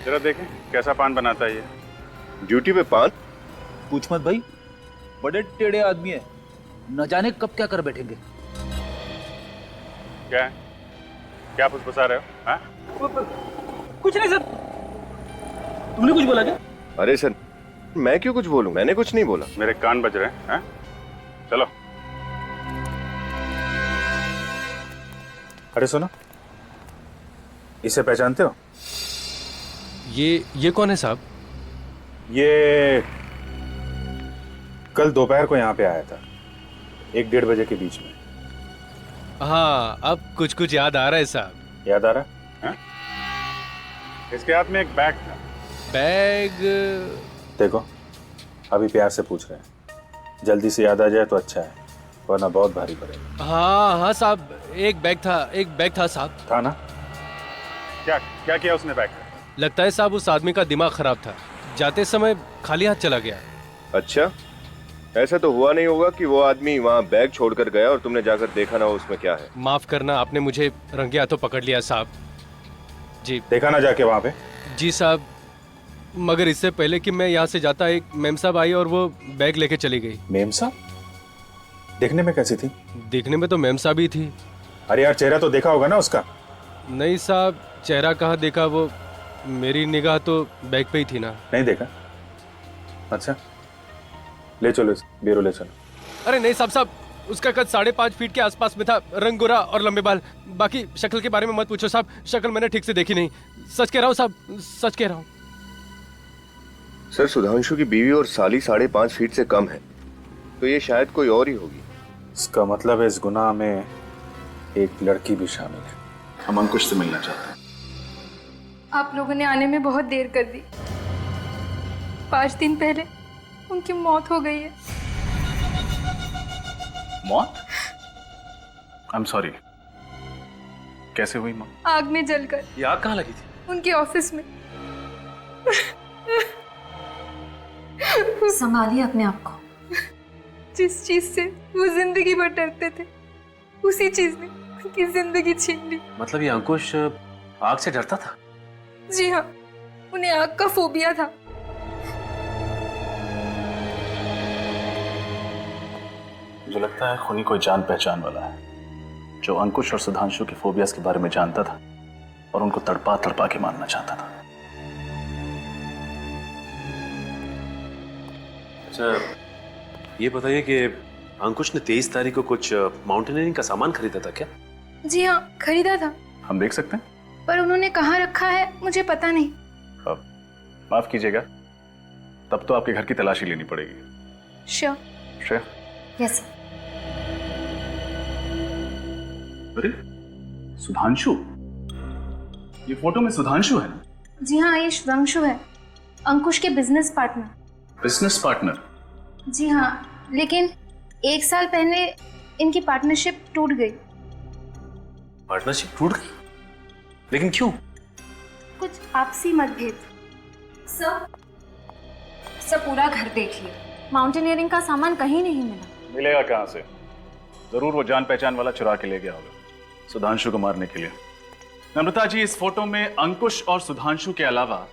जरा देखें कैसा पान बनाता है ये। ड्यूटी पे पान? पूछ मत भाई, बड़े टेढ़े आदमी है, न जाने कब क्या कर बैठेंगे। क्या है? क्या फुसफुसा रहे हो? हाँ? कुछ नहीं सर। तुमने कुछ बोला क्या? अरे सर, मैं क्यों कुछ बोलूं? मैंने कुछ नहीं बोला। मेरे कान बज रहे हैं। हाँ? चलो। अरे सुनो, इसे पहचानते हो? ये कौन है साहब? ये कल दोपहर को यहाँ पे आया था, 1-1:30 बजे के बीच में। हाँ, अब कुछ कुछ याद आ रहा है साहब। याद आ रहा? हाँ? इसके हाथ में एक बैग था। बैग? देखो, अभी प्यार से पूछ रहे हैं, जल्दी से याद आ जाए तो अच्छा है, वरना बहुत भारी पड़ेगा। हाँ साहब, एक बैग था साहब। था ना? क्या क्या किया उसने बैग का? लगता है साहब उस आदमी का दिमाग खराब था, जाते समय खाली हाथ चला गया। अच्छा, ऐसा तो हुआ नहीं होगा कि वो आदमी वहाँ बैग छोड़कर गया और तुमने जाकर देखा ना हो उसमें क्या है। माफ करना, आपने मुझे रंगे हाथों पकड़ लिया साहब। जी देखा ना जाके वहाँ पे? जी साहब, मगर इससे पहले कि मैं यहाँ से जाता एक मेम साहब आई और वो बैग लेके चली गई। मेम साहब? देखने में कैसी थी? देखने में तो मेम साहब ही थी। अरे यार, चेहरा तो देखा होगा ना उसका? नहीं साहब, चेहरा कहाँ देखा, वो मेरी निगाह तो बैग पे ही थी ना। नहीं देखा? अच्छा, ले चलो इसे, ब्यूरो ले चलो। अरे नहीं साहब, उसका कद 5.5 फीट के आसपास में था, रंग गोरा और लंबे बाल। बाकी शक्ल के बारे में मत पूछो साहब, शक्ल मैंने ठीक से देखी नहीं। सच कह रहा हूँ साहब, सच कह रहा हूँ। सर, सुधांशु की बीवी और साली 5.5 फीट से कम है, तो ये शायद कोई और ही होगी। इसका मतलब है इस गुनाह में एक लड़की भी शामिल है। हम अंकुश से मिलना चाहते हैं। आप लोगों ने आने में बहुत देर कर दी। 5 दिन पहले उनकी मौत हो गई है। मौत? I am sorry. कैसे हुई मौत? आग में जलकर। ये आग कहाँ लगी थी? उनके ऑफिस में। संभालिए अपने आप को। जिस चीज से वो जिंदगी भर डरते थे, उसी चीज ने उनकी जिंदगी छीन ली। मतलब ये अंकुश आग से डरता था? जी हाँ, उन्हें आग का फोबिया था। मुझे लगता है खूनी कोई जान पहचान वाला है, जो अंकुश और सुधांशु के फोबियास के बारे में जानता था और उनको तड़पा तड़पा के मारना चाहता था। अच्छा, ये बताइए कि अंकुश ने 23 तारीख को कुछ माउंटेनियरिंग का सामान खरीदा था क्या? जी हाँ, खरीदा था, हम देख सकते हैं? पर उन्होंने कहाँ रखा है मुझे पता नहीं। अब माफ कीजिएगा, तब तो आपके घर की तलाशी लेनी पड़ेगी। श्योर। श्रेया? यस। अरे सुधांशु, ये फोटो में सुधांशु है ना? जी हाँ, ये सुधांशु है, अंकुश के बिजनेस पार्टनर। Business partner? जी हाँ, लेकिन 1 साल पहले इनकी पार्टनरशिप टूट गई। पार्टनरशिप टूट गई? लेकिन क्यों? कुछ आपसी मतभेद। सब पूरा घर देख लिया, माउंटेनियरिंग का सामान कहीं नहीं मिला। मिलेगा कहां से? जरूर वो जान पहचान वाला चुरा के ले गया होगा सुधांशु को मारने के लिए। नम्रता जी, इस फोटो में अंकुश और सुधांशु के अलावा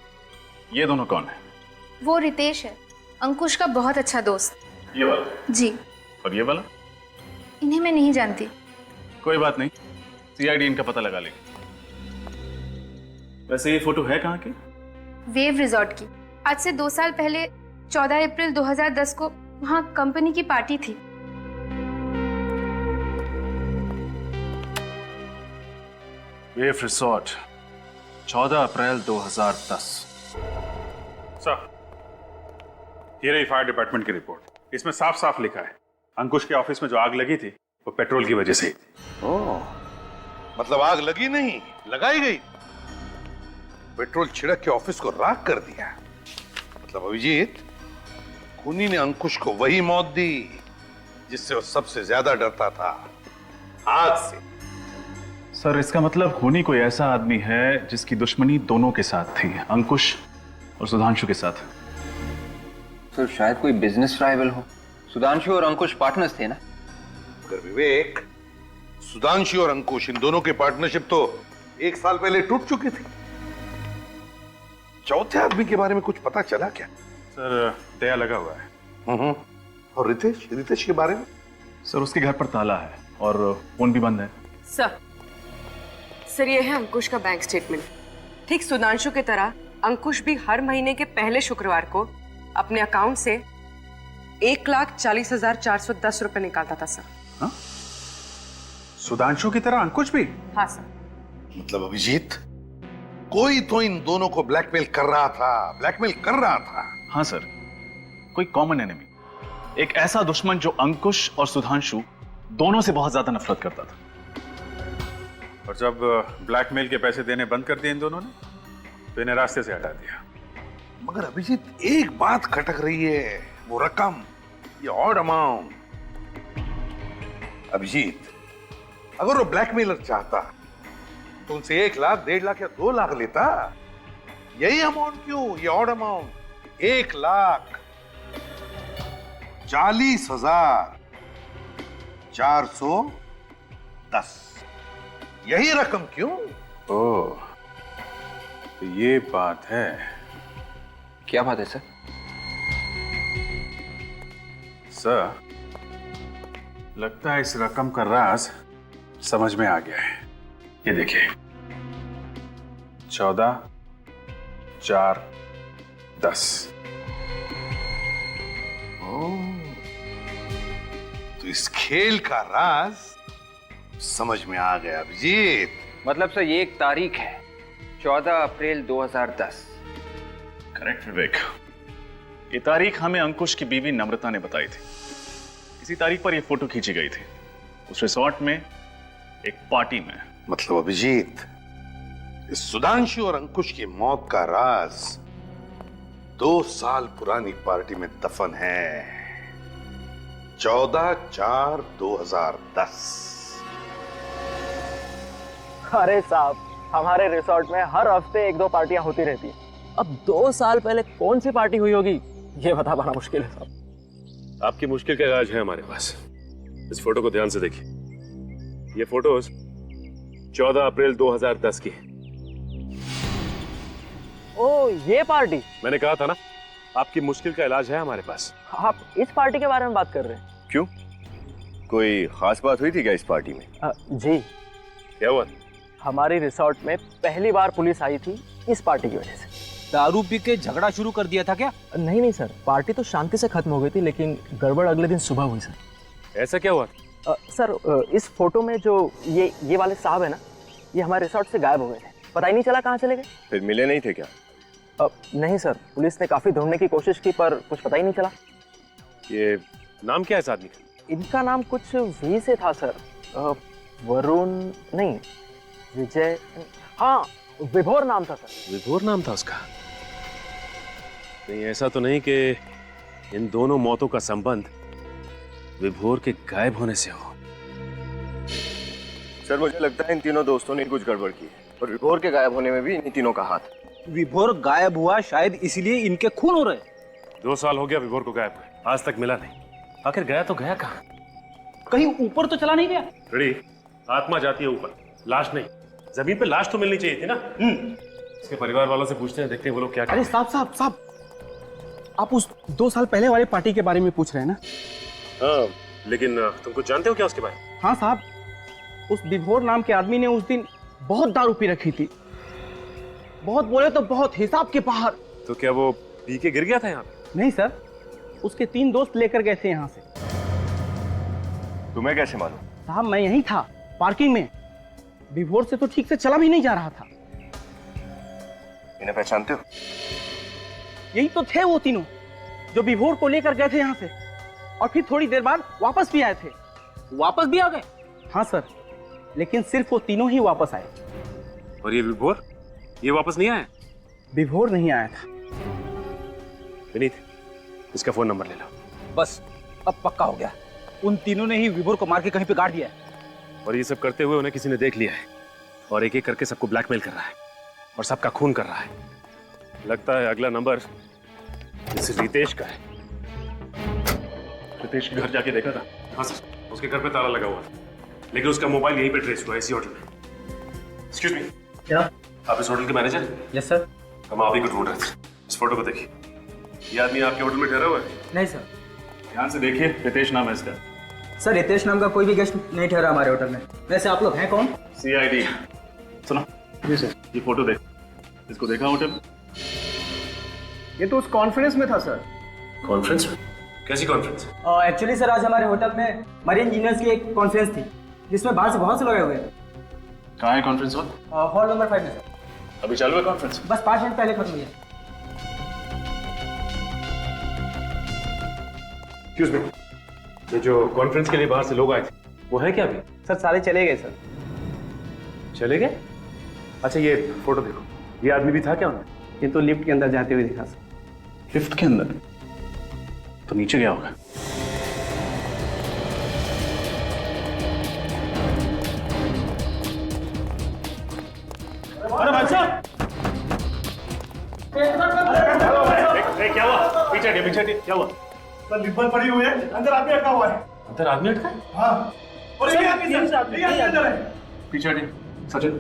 ये दोनों कौन है? वो रितेश है, अंकुश का बहुत अच्छा दोस्त। ये वाला? जी। और ये वाला? इन्हें मैं नहीं जानती। कोई बात नहीं, सीआईडी इनका पता लगा लेगी। वैसे ये फोटो है कहाँ की? वेव रिजॉर्ट की। आज से 2 साल पहले 14 अप्रैल 2010 को वहाँ कंपनी की पार्टी थी। वेव रिसोर्ट, 14 अप्रैल 2010। सर, ये रही फायर डिपार्टमेंट की रिपोर्ट। इसमें साफ साफ लिखा है अंकुश के ऑफिस में जो आग लगी थी वो पेट्रोल की वजह से ही थी। ओह, मतलब आग लगी नहीं, लगाई गई। पेट्रोल छिड़क के ऑफिस को राख कर दिया। मतलब अभिजीत, खूनी ने अंकुश को वही मौत दी जिससे वो सबसे ज्यादा डरता था, आग से। सर, इसका मतलब खूनी कोई ऐसा आदमी है जिसकी दुश्मनी दोनों के साथ थी, अंकुश और सुधांशु के साथ। सर, शायद कोई बिजनेस राइवल हो। सुधांशु और अंकुश पार्टनर्स थे ना? मगर विवेक, सुधांशु और अंकुश इन दोनों की पार्टनरशिप तो 1 साल पहले टूट चुकी थी। चौथे आदमी के बारे में कुछ पता चला क्या? सर दया लगा हुआ है। और रितेश रितेश के बारे में? सर उसके घर पर ताला है और फोन भी बंद है। सर ये है अंकुश का बैंक स्टेटमेंट। ठीक सुधांशु की तरह अंकुश भी हर महीने के पहले शुक्रवार को अपने अकाउंट से 1,40,410 रुपए निकालता था सर। हाँ? सुधांशु की तरह अंकुश भी? हाँ सर। मतलब अभिजीत, कोई तो इन दोनों को ब्लैकमेल कर रहा था। हाँ सर, कोई कॉमन एनिमी, एक ऐसा दुश्मन जो अंकुश और सुधांशु दोनों से बहुत ज्यादा नफरत करता था। और जब ब्लैकमेल के पैसे देने बंद कर दिए इन दोनों ने, तो इन्हें रास्ते से हटा दिया। मगर अभिजीत एक बात खटक रही है, वो रकम, ये ऑड अमाउंट। अभिजीत, अगर वो ब्लैकमेलर चाहता तो उनसे 1 लाख, 1.5 लाख या 2 लाख लेता। यही अमाउंट क्यों, ये ऑड अमाउंट 1,40,410, यही रकम क्यों? ओह, तो ये बात है। क्या बात है सर? सर, लगता है इस रकम का राज समझ में आ गया है। ये देखिए, 14,410। तो इस खेल का राज समझ में आ गया अभिजीत। मतलब सर ये एक तारीख है, 14 अप्रैल 2010। करेक्ट विवेक, ये तारीख हमें अंकुश की बीवी नम्रता ने बताई थी। इसी तारीख पर ये फोटो खींची गई थी, उस रिसोर्ट में, एक पार्टी में। मतलब अभिजीत, इस सुधांशु और अंकुश की मौत का राज 2 साल पुरानी पार्टी में दफन है। 14/4/2010। अरे साहब, हमारे रिसोर्ट में हर हफ्ते 1-2 पार्टियां होती रहती हैं। अब 2 साल पहले कौन सी पार्टी हुई होगी, ये बता पाना मुश्किल है साहब। आपकी मुश्किल का इलाज है हमारे पास। इस फोटो को ध्यान से देखिए। ये फोटोज 14 अप्रैल 2010 की है। ओ, ये पार्टी? मैंने कहा था ना, आपकी मुश्किल का इलाज है हमारे पास। आप इस पार्टी के बारे में बात कर रहे हैं? क्यों, कोई खास बात हुई थी क्या इस पार्टी में? जी, क्या हुआ? हमारी रिसोर्ट में पहली बार पुलिस आई थी इस पार्टी की वजह से। दारू पी के झगड़ा शुरू कर दिया था क्या? नहीं सर, पार्टी तो शांति से खत्म हो गई थी, लेकिन गड़बड़ अगले दिन सुबह हुई सर। ऐसा क्या हुआ? सर, इस फोटो में जो ये वाले साहब है ना, ये हमारे रिसोर्ट से गायब हो गए थे। पता ही नहीं चला कहाँ चले गए। फिर मिले नहीं थे क्या? नहीं सर, पुलिस ने काफी ढूंढने की कोशिश की पर कुछ पता ही नहीं चला। ये नाम क्या है इस आदमी का? इनका नाम कुछ वी से था सर। वरुण नहीं, विजय, हाँ विभोर नाम था सर। विभोर नाम था उसका? नहीं, ऐसा तो नहीं कि इन दोनों मौतों का संबंध विभोर के गायब होने से हो? सर मुझे लगता है इन तीनों दोस्तों ने कुछ गड़बड़ की है और विभोर के गायब होने में भी इन तीनों का हाथ। विभोर गायब हुआ शायद इसलिए इनके खून हो रहे। 2 साल हो गया विभोर को गायब हुए, आज तक मिला नहीं। आखिर गया तो गया कहाँ? कहीं ऊपर तो चला नहीं गया? रेडी, आत्मा जाती है ऊपर, लाश नहीं। जमीन पे लाश तो मिलनी चाहिए थी ना। इसके परिवार वालों से पूछते हैं, देखते हैं वो लोग क्या कहते हैं। अरे साहब, आप उस 2 साल पहले वाली पार्टी के बारे में पूछ रहे हैं ना? हाँ, लेकिन तुम कुछ जानते हो क्या उसके बारे में? हाँ साहब, उस विभोर नाम के आदमी ने उस दिन बहुत दारू पी रखी थी। बहुत बोले तो बहुत, हिसाब के बाहर। तो क्या वो पी के गिर गया था यहाँ पे? नहीं सर, उसके 3 दोस्त लेकर गए थे यहाँ से। तुम्हें कैसे मालूम? साहब मैं यहीं था, पार्किंग में। विभोर से तो ठीक से चला भी नहीं जा रहा था। इन्हें पहचानते हो? यही तो थे वो तीनों जो विभोर को लेकर गए थे यहाँ से, और फिर थोड़ी देर बाद वापस भी आए थे। वापस भी आ गए? हाँ सर, लेकिन सिर्फ वो तीनों ही वापस आए। और ये विभोर, ये वापस नहीं आया? विभोर नहीं आया था। विनीत, इसका फोन नंबर ले लो। बस अब पक्का हो गया, उन तीनों ने ही विभोर को मार के कहीं पे गाड़ दिया है। और ये सब करते हुए उन्हें किसी ने देख लिया है और एक एक करके सबको ब्लैकमेल कर रहा है और सबका खून कर रहा है। लगता है अगला नंबर इस रितेश का है। रितेश के घर जाके देखा था? हाँ सर, उसके घर पे ताला लगा हुआ था, लेकिन उसका मोबाइल यहीं पे ट्रेस हुआ, इसी होटल में। एक्सक्यूज मी, क्या आप इस होटल के मैनेजर? Yes sir. हम आप ही को ढूंढ रहे थे। इस फोटो को देखिए, ये आदमी आपके होटल में ठहरा हुआ है? नहीं सर। ध्यान से देखिए, रितेश नाम है इसका। सर रितेश नाम का कोई भी गेस्ट नहीं ठहरा हमारे होटल में। वैसे आप लोग हैं कौन? CID। सुनो जी सर, ये फोटो देख, इसको देखा होटल में? ये तो उस कॉन्फ्रेंस में था सर। कॉन्फ्रेंस में? कैसी कॉन्फ्रेंस? एक्चुअली सर आज हमारे होटल में मरीन इंजीनियर्स की एक कॉन्फ्रेंस थी जिसमें बाहर से बहुत से लोग आए हुए थे। कहाँ है कॉन्फ्रेंस हॉल? हॉल नंबर 5 में सर। अभी चालू है कॉन्फ्रेंस? बस 5 मिनट पहले खत्म हुई है। एक्सक्यूज मी, ये जो कॉन्फ्रेंस के लिए बाहर से लोग आए थे वो है क्या अभी? सर सारे चले गए सर। चले गए? अच्छा ये फोटो देखो, ये आदमी भी था क्या उनमें? ये तो लिफ्ट के अंदर जाते हुए दिखा सर। लिफ्ट के अंदर? तो नीचे गया होगा। अरे भाई साहब! क्या हुआ? पीछे हटिए, क्या हुआ? सर लिफ्ट बंद पड़ी हुई है, अंदर आदमी अटका हुआ है। अंदर आदमी अटका है? हाँ। और ये आदमी अंदर है। पीछे हटिए, सचिन।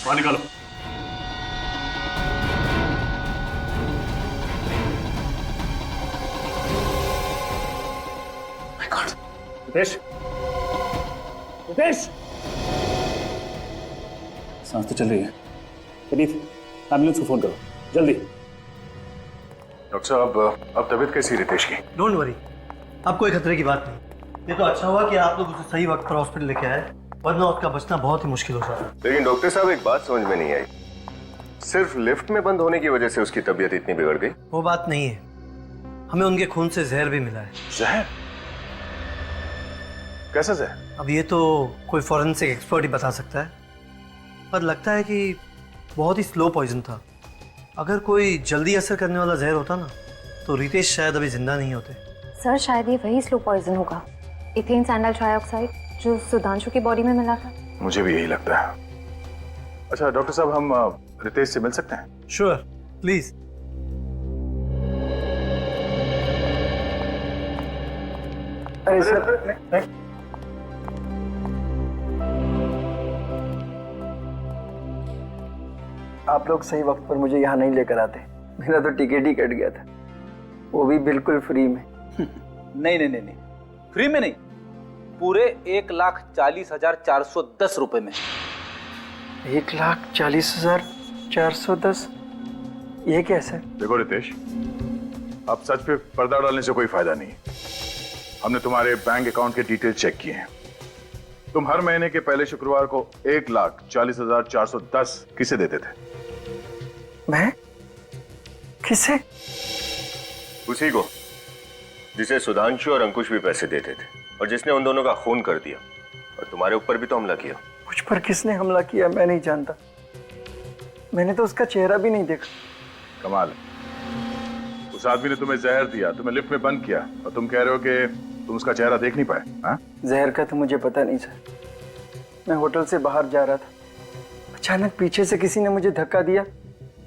बाहर निकालो। रितेश, रितेश, सांस तो चल रही है। प्रदीप, एम्बुलेंस को फोन करो जल्दी। डॉक्टर साहब, अब तबीयत कैसी रितेश की? डोंट वरी, अब कोई खतरे की बात नहीं। ये तो अच्छा हुआ कि आप लोग उसे सही वक्त पर हॉस्पिटल लेके आए, वरना उसका बचना बहुत ही मुश्किल हो जाता। लेकिन डॉक्टर साहब एक बात समझ में नहीं आई, सिर्फ लिफ्ट में बंद होने की वजह से उसकी तबीयत इतनी बिगड़ गई? वो बात नहीं है, हमें उनके खून से जहर भी मिला है। जहर? कैसा जहर? अब ये तो कोई फॉरेंसिक एक्सपर्ट ही बता सकता है, पर लगता है कि बहुत ही स्लो पॉइजन था। अगर कोई जल्दी असर करने वाला जहर होता ना, तो रितेश शायद अभी जिंदा नहीं होते। सर शायद ये वही स्लो पॉइजन होगा, इथेन सैंडल ट्राइऑक्साइड जो सुधांशु की बॉडी में मिला था। मुझे भी यही लगता है। अच्छा डॉक्टर साहब, हम रितेश से मिल सकते हैं? Sure, please. अरे सर नहीं। आप लोग सही वक्त पर मुझे यहाँ नहीं लेकर आते, मेरा तो टिकट ही कट गया था, वो भी बिल्कुल फ्री में। नहीं, फ्री में नहीं, पूरे 1,40,410 रुपए में। 1,40,410? ये क्या सर? देखो रितेश, अब सच पे पर्दा डालने से कोई फायदा नहीं। हमने तुम्हारे बैंक अकाउंट के डिटेल चेक किए हैं। तुम हर महीने के पहले शुक्रवार को 1,40,410 किसे देते थे? मैं? किसे? उसी को जिसे सुधांशु और अंकुश भी पैसे देते थे और जिसने उन दोनों का खून कर दिया, और तुम्हारे ऊपर भी तो हमला किया। मुझ पर किसने हमला किया मैं नहीं जानता, मैंने तो उसका चेहरा भी नहीं देखा। कमाल है, उस आदमी ने तुम्हें जहर दिया, तुम्हें लिफ्ट में बंद किया, और तुम कह रहे हो कि तुम उसका चेहरा देख नहीं पाए? हाँ? जहर का तो मुझे पता नहीं सर, मैं होटल से बाहर जा रहा था, अचानक पीछे से किसी ने मुझे धक्का दिया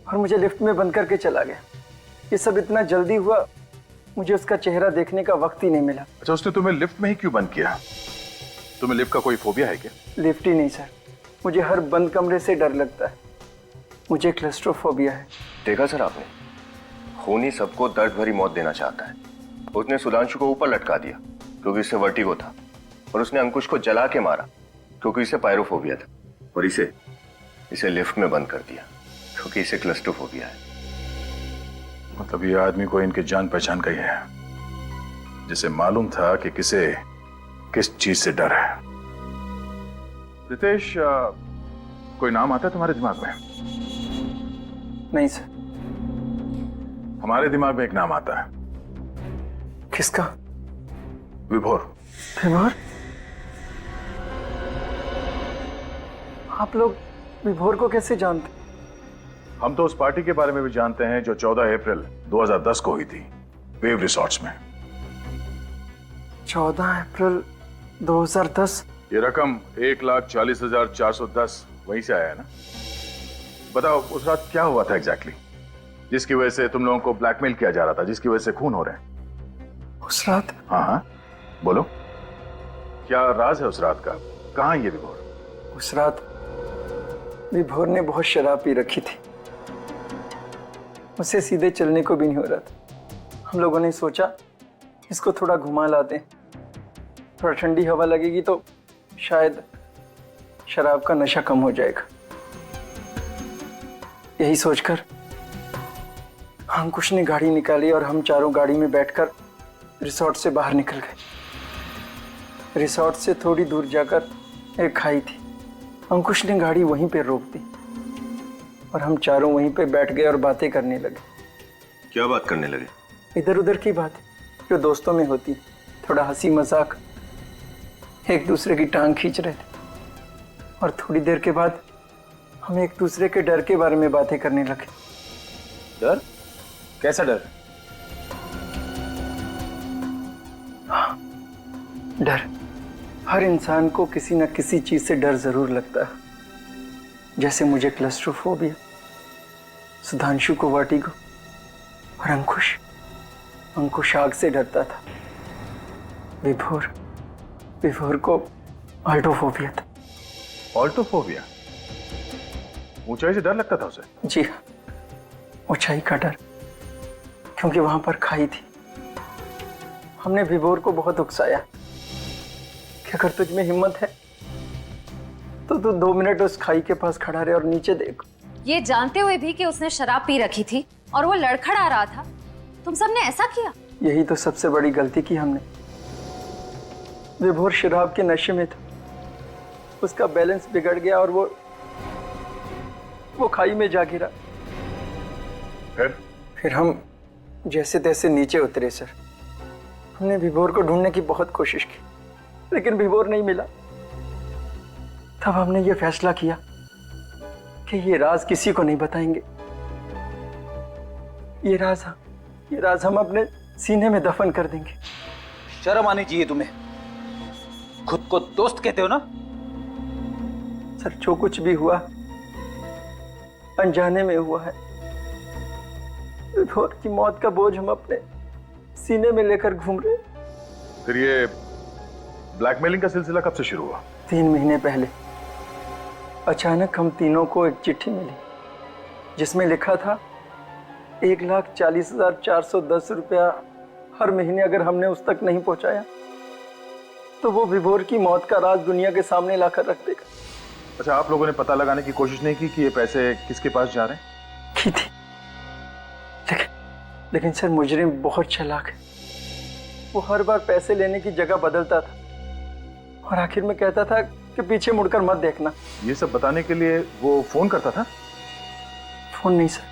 और मुझे लिफ्ट में बंद करके चला गया। ये सब इतना जल्दी हुआ, मुझे उसका चेहरा देखने का वक्त ही नहीं मिला। अच्छा, उसने तुम्हें लिफ्ट में ही क्यों बंद किया? तुम्हें लिफ्ट का कोई फोबिया है क्या? लिफ्ट ही नहीं सर, मुझे हर बंद कमरे से डर लगता है, मुझे क्लस्ट्रोफोबिया है। देखा सर आपने, खून ही सबको दर्द भरी मौत देना चाहता है। उसने सुधांशु को ऊपर लटका दिया क्योंकि इसे वर्टिगो था, और उसने अंकुश को जला के मारा क्योंकि इसे पायरोफोबिया था, और इसे लिफ्ट में बंद कर दिया क्योंकि इसे क्लस्ट्रोफोबिया है। मतलब ये आदमी को इनके जान पहचान का ही है, जिसे मालूम था कि किसे किस चीज से डर है। रितेश, कोई नाम आता है तुम्हारे दिमाग में? नहीं सर। हमारे दिमाग में एक नाम आता है। किसका? विभोर। विभोर? आप लोग विभोर को कैसे जानते? हम तो उस पार्टी के बारे में भी जानते हैं जो 14 अप्रैल 2010 को हुई थी वेव रिसॉर्ट्स में। 14 अप्रैल 2010? ये रकम 1,40,410 वहीं से आया है ना? बताओ उस रात क्या हुआ था एग्जैक्टली जिसकी वजह से तुम लोगों को ब्लैकमेल किया जा रहा था, जिसकी वजह से खून हो रहे हैं? उस रात? हाँ हाँ बोलो, क्या राज है उस रात का? कहाँ ये विभोर? उस रात विभोर ने बहुत शराब पी रखी थी, उसे सीधे चलने को भी नहीं हो रहा था। हम लोगों ने सोचा इसको थोड़ा घुमा लाते हैं, थोड़ा ठंडी हवा लगेगी तो शायद शराब का नशा कम हो जाएगा। यही सोचकर अंकुश ने गाड़ी निकाली और हम चारों गाड़ी में बैठकर रिसोर्ट से बाहर निकल गए। रिसोर्ट से थोड़ी दूर जाकर एक खाई थी, अंकुश ने गाड़ी वहीं पे रोक दी और हम चारों वहीं पे बैठ गए और बातें करने लगे। क्या बात करने लगे? इधर उधर की बात जो दोस्तों में होती, थोड़ा हंसी मजाक, एक दूसरे की टांग खींच रहे थे। और थोड़ी देर के बाद हम एक दूसरे के डर के बारे में बातें करने लगे। डर? कैसा डर? हाँ, डर। हर इंसान को किसी न किसी चीज से डर जरूर लगता है। जैसे मुझे क्लस्ट्रोफोबिया, सुधांशु को वर्टिगो और अंकुश आग से डरता था। विभोर को ऑल्टोफोबिया था। ऑल्टोफोबिया? ऊंचाई से डर लगता था उसे? जी हाँ, ऊंचाई का डर, क्योंकि वहां पर खाई थी। हमने विभोर को बहुत उकसाया कि अगर तुझ में हिम्मत है तो तू 2 मिनट उस खाई के पास खड़ा रहे और नीचे देख। ये जानते हुए भी कि उसने शराब पी रखी थी और वो लड़खड़ा रहा था, तुम सबने ऐसा किया? यही तो सबसे बड़ी गलती की हमने। विभोर शराब के नशे में था, उसका बैलेंस बिगड़ गया और वो खाई में जा गिरा। फिर हम जैसे तैसे नीचे उतरे सर। हमने विभोर को ढूंढने की बहुत कोशिश की, लेकिन विभोर नहीं मिला। तब हमने ये फैसला किया कि ये राज किसी को नहीं बताएंगे। ये राज हम अपने सीने में दफन कर देंगे। शर्म आनी चाहिए तुम्हें, खुद को दोस्त कहते हो ना? सर, जो कुछ भी हुआ अनजाने में हुआ है। विभोर की मौत का बोझ हम अपने सीने में लेकर घूम रहे। फिर ये ब्लैकमेलिंग का सिलसिला कब से शुरू हुआ? 3 महीने पहले अचानक हम तीनों को एक चिट्ठी मिली जिसमें लिखा था 1,40,410 रुपया हर महीने अगर हमने उस तक नहीं पहुंचाया तो वो विभोर की मौत का राज दुनिया के सामने लाकर रख देगा। अच्छा, आप लोगों ने पता लगाने की कोशिश नहीं की कि ये पैसे किसके पास जा रहे हैं? की थी, लेकिन सर मुजरिम बहुत चालाक है। वो हर बार पैसे लेने की जगह बदलता था और आखिर में कहता था कि पीछे मुड़कर मत देखना। ये सब बताने के लिए वो फोन करता था? फोन नहीं सर,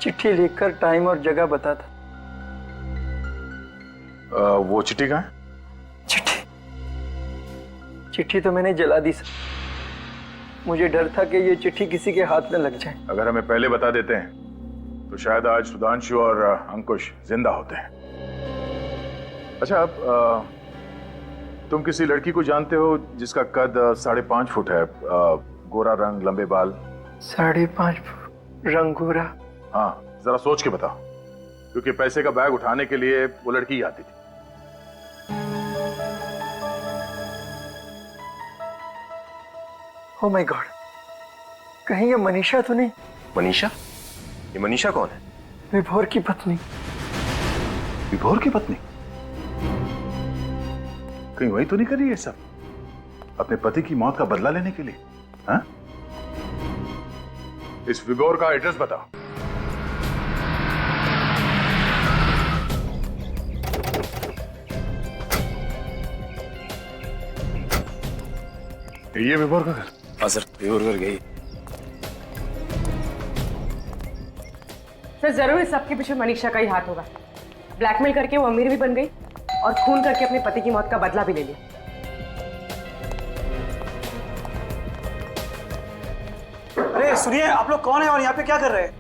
चिट्ठी लिखकर टाइम और जगह बताता। वो चिट्ठी कहाँ है? चिट्ठी तो मैंने जला दी सर। मुझे डर था कि ये चिट्ठी किसी के हाथ में लग जाए। अगर हमें पहले बता देते हैं तो शायद आज सुधांशु और अंकुश जिंदा होते हैं। अच्छा, अब तुम किसी लड़की को जानते हो जिसका कद 5.5 फुट है, गोरा रंग, लंबे बाल? 5.5 फुट रंग गोरा? हाँ, जरा सोच के बताओ, क्योंकि पैसे का बैग उठाने के लिए वो लड़की आती थी। ओह माय गॉड, कहीं ये मनीषा तो नहीं? मनीषा? ये मनीषा कौन है? विभोर की पत्नी। विभोर की पत्नी? कहीं वही तो नहीं कर रही है सब अपने पति की मौत का बदला लेने के लिए? हाँ? इस विभोर का एड्रेस बताओ। ये विभोर का घर? हाँ सर, विभोर घर गई। सर, जरूर इस सबके पीछे मनीषा का ही हाथ होगा। ब्लैकमेल करके वो अमीर भी बन गई और खून करके अपने पति की मौत का बदला भी ले लिया। अरे सुनिए, आप लोग कौन है और यहाँ पे क्या कर रहे हैं?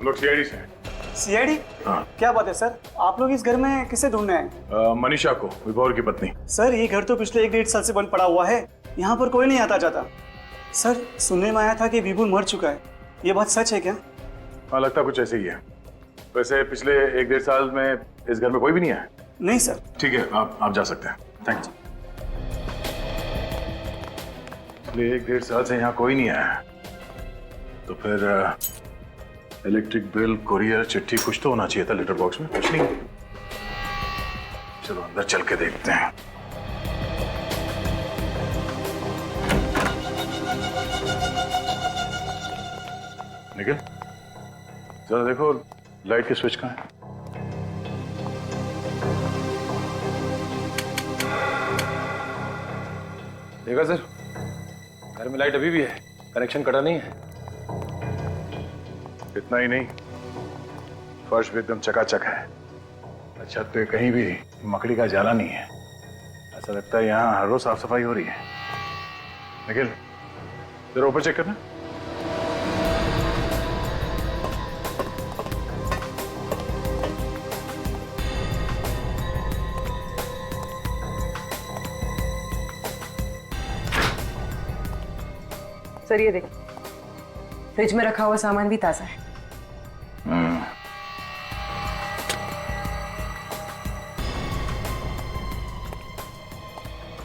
लोग सीआईडी से हैं। सीआईडी? हाँ। क्या बात है सर, आप लोग इस घर में किसे ढूंढ रहे हैं? मनीषा को, विभोर की पत्नी। सर, ये घर तो पिछले 1-1.5 साल से बंद पड़ा हुआ है। यहाँ पर कोई नहीं आता जाता। सर, सुनने में आया था कि विपुल मर चुका है, ये बात सच है क्या? हाँ, लगता कुछ ऐसे ही है। वैसे पिछले 1-1.5 साल में इस घर में कोई भी नहीं आया? नहीं सर। ठीक है, आप जा सकते हैं। थैंक्स। पिछले 1-1.5 साल से यहाँ कोई नहीं आया, तो फिर इलेक्ट्रिक बिल, कुरियर, चिट्ठी कुछ तो होना चाहिए था लेटर बॉक्स में। कुछ नहीं। चलो अंदर चल के देखते हैं। निखिल, जरा देखो लाइट की स्विच कहाँ है? देखा सर, घर में लाइट अभी भी है, कनेक्शन कटा नहीं है। इतना ही नहीं, फर्श भी एकदम चकाचक है। छत पे कहीं भी मकड़ी का जाला नहीं है। ऐसा लगता है यहाँ हर रोज साफ सफाई हो रही है। निखिल, जरा ऊपर चेक करना। सर ये देखिए, फ्रिज में रखा हुआ सामान भी ताजा है।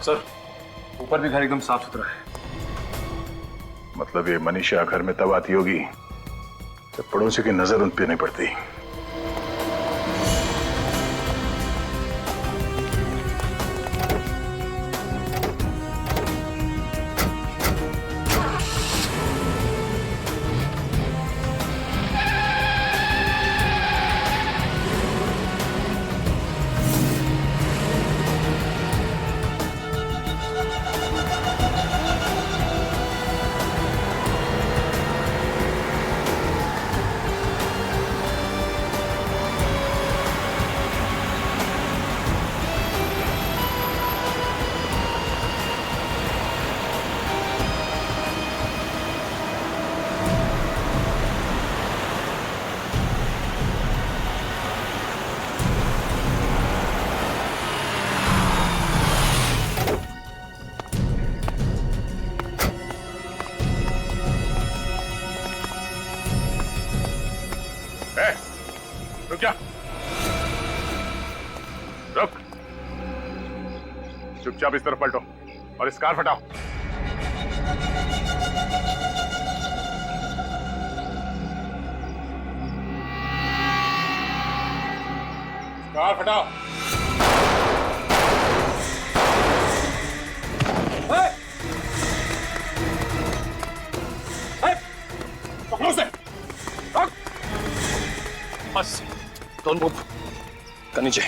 सर, ऊपर भी घर एकदम साफ सुथरा है। मतलब ये मनीषा घर में तब आती होगी जब पड़ोसी की नजर उन पे नहीं पड़ती। रुक जा, रुक। चुपचाप इस तरफ पलटो और इस कार हटाओ। कार हटाओ। पकड़ो उसे। बस, डोंट मूव। कर नीचे।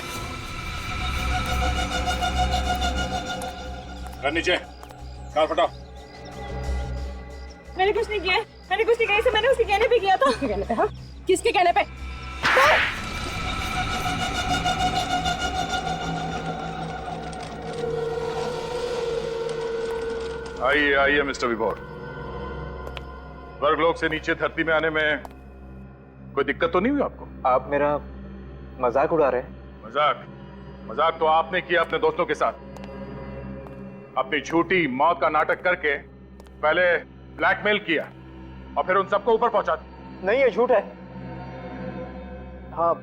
कर नीचे। कार हटाओ। मैंने कुछ नहीं किया है, मैंने कुछ नहीं किया। इसे मैंने उसके कहने पे किया था। कहने पे? हाँ, किसके कहने पे? आइए आइए मिस्टर विभोर। स्वर्गलोक से नीचे धरती में आने में कोई दिक्कत तो नहीं हुई आपको? आप मेरा मजाक उड़ा रहे हैं? मजाक? मजाक तो आपने किया अपने दोस्तों के साथ। अपनी झूठी मौत का नाटक करके पहले ब्लैकमेल किया और फिर उन सबको ऊपर पहुंचा दिया। नहीं, ये झूठ है। हाँ,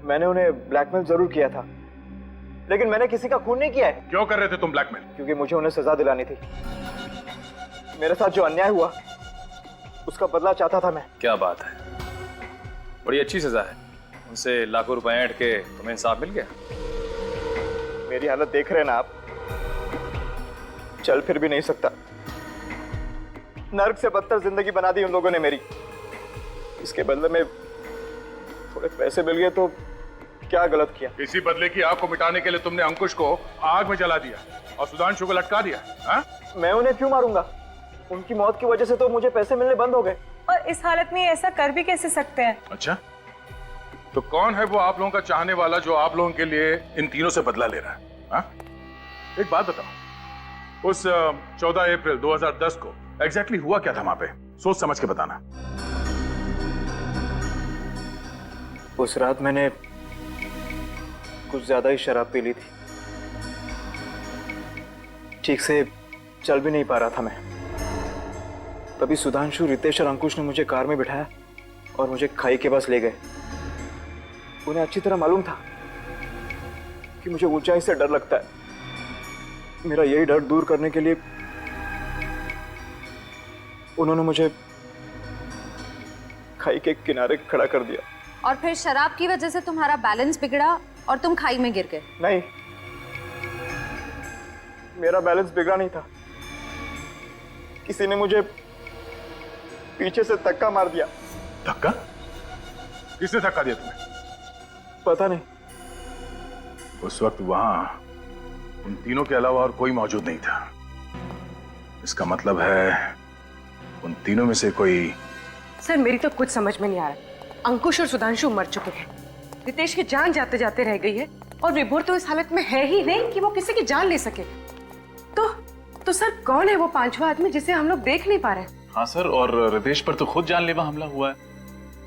मैंने उन्हें ब्लैकमेल जरूर किया था, लेकिन मैंने किसी का खून नहीं किया है। क्यों कर रहे थे तुम ब्लैकमेल? क्योंकि मुझे उन्हें सजा दिलानी थी। मेरे साथ जो अन्याय हुआ उसका बदला चाहता था मैं। क्या बात है, बड़ी अच्छी सजा है। उनसे लाखों रुपए ऐंठ के तुम्हें इंसाफ मिल गया। मेरी हालत देख रहे हैं ना आप, चल फिर भी नहीं सकता। नर्क से बदतर जिंदगी बना दी उन लोगों ने मेरी। इसके बदले में थोड़े पैसे मिल गए तो क्या गलत किया? इसी बदले की आग को मिटाने के लिए तुमने अंकुश को आग में जला दिया और सुधांशु को लटका दिया। हा? मैं उन्हें क्यों मारूंगा? उनकी मौत की वजह से तो मुझे पैसे मिलने बंद हो गए। और इस हालत में ऐसा कर भी कैसे सकते हैं? अच्छा, तो कौन है वो आप लोगों का चाहने वाला जो आप लोगों के लिए इन तीनों से बदला ले रहा है? हा? एक बात बताओ, उस 14 अप्रैल 2010 को एग्जैक्टली हुआ क्या था वहां पे? सोच समझ के बताना। उस रात मैंने कुछ ज्यादा ही शराब पी ली थी। ठीक से चल भी नहीं पा रहा था मैं। तभी सुधांशु, रितेश और अंकुश ने मुझे कार में बिठाया और मुझे खाई के पास ले गए। उन्हें अच्छी तरह मालूम था कि मुझे ऊंचाई से डर लगता है। मेरा यही डर दूर करने के लिए उन्होंने मुझे खाई के किनारे खड़ा कर दिया। और फिर शराब की वजह से तुम्हारा बैलेंस बिगड़ा और तुम खाई में गिर गए। नहीं, मेरा बैलेंस बिगड़ा नहीं था। किसी ने मुझे पीछे से धक्का मार दिया। धक्का? किसने धक्का दिया तुम्हें? पता नहीं। उस वक्त वहां उन तीनों के अलावा और कोई मौजूद नहीं था। इसका मतलब है उन तीनों में से कोई। सर मेरी तो कुछ समझ में नहीं आ रहा। अंकुश और सुधांशु मर चुके हैं, रितेश की जान जाते जाते रह गई है, और विभोर तो इस हालत में है ही नहीं कि वो किसी की जान ले सके। तो सर कौन है वो पांचवा आदमी जिसे हम लोग देख नहीं पा रहे? हाँ सर, और रितेश पर तो खुद जानलेवा हमला हुआ है,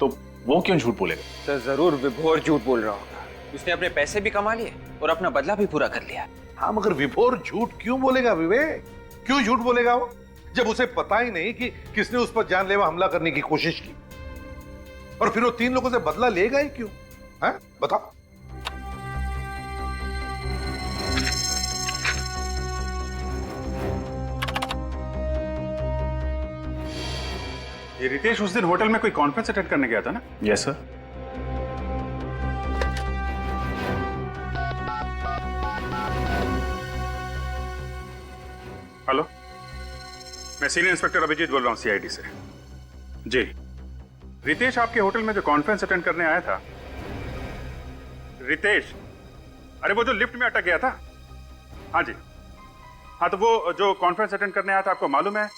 तो वो क्यों झूठ बोलेगा? सर जरूर विभोर झूठ बोल रहा होगा। उसने अपने पैसे भी कमा लिए और अपना बदला भी पूरा कर लिया। हाँ, मगर विभोर झूठ क्यों बोलेगा विवेक? क्यों झूठ बोलेगा वो, जब उसे पता ही नहीं कि किसने उस पर जानलेवा हमला करने की कोशिश की? और फिर वो तीन लोगों से बदला लेगा ही क्यों? है बताओ। ये रितेश उस दिन होटल में कोई कॉन्फ्रेंस अटेंड करने गया था ना? Yes sir. हेलो, मैं सीनियर इंस्पेक्टर अभिजीत बोल रहा हूं सीआईडी से। जी, रितेश आपके होटल में जो कॉन्फ्रेंस अटेंड करने आया था। रितेश, अरे वो जो लिफ्ट में अटक गया था। हाँ जी, हाँ तो वो जो कॉन्फ्रेंस अटेंड करने आया था, आपको मालूम है